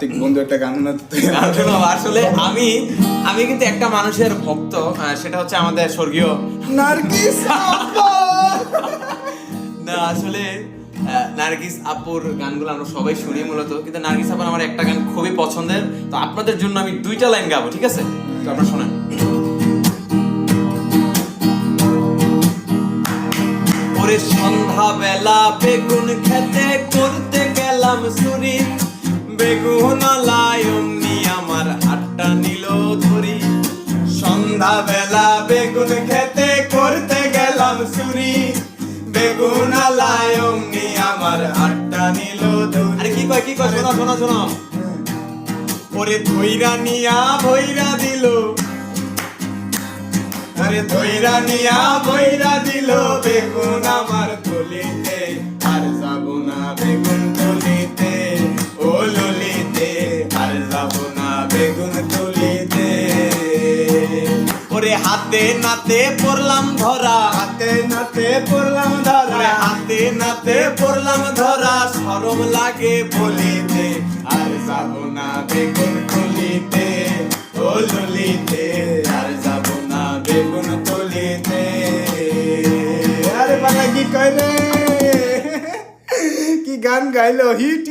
কার্তিক বন্ধু একটা গান শোনাতে। শোনো, আসলে আমি কিন্তু একটা মানুষের ভক্ত, সেটা হচ্ছে আমাদের স্বর্গীয় নার্গিস আপা। না আসলে নার্গিস আপুর গানগুলো আমরা সবাই শুনি মূলত, কিন্তু নার্গিস আপুর আমার একটা গান খুবই পছন্দের, তো আপনাদের জন্য আমি 2টা লাইন গাবো, ঠিক আছে? তো আপনারা শোনেন। ওরে সন্ধ্যা বেলা বেগুন খেতে করতে গেলাম চুরি, বেগুন আলায় অমনি আমার হাতটা নিল ধরি। সন্ধ্যা বেলা বেগুন খেতে করতে গেলাম চুরি, বেগুন আলায় অমনি আমার হাতটা নিল ধরি। আরে কি কয় শোনো শোনো শোনো। ওরে ধইরা নিয়া ভইরা দিল, আরে ধইরা নিয়া ভইরা দিল বেগুন আমার তুলিতে, আর যাব না বেগুন তুলিতে, ও ললিতে আর যাব না বেগুন তুলিতে। ওরে হাতে নাতে পড়লাম ধরা, হাতে নাতে পড়লাম ধরা, ওরে হাতে নাতে পড়লাম ধরা, শরম লাগে বলিতে, আর যাব না বেগুন তুলিতে, ও ললিতে আর যাব না বেগুন তুলিতে। আরে বাবা কি কইলে, কি গান গাইলো, হিট।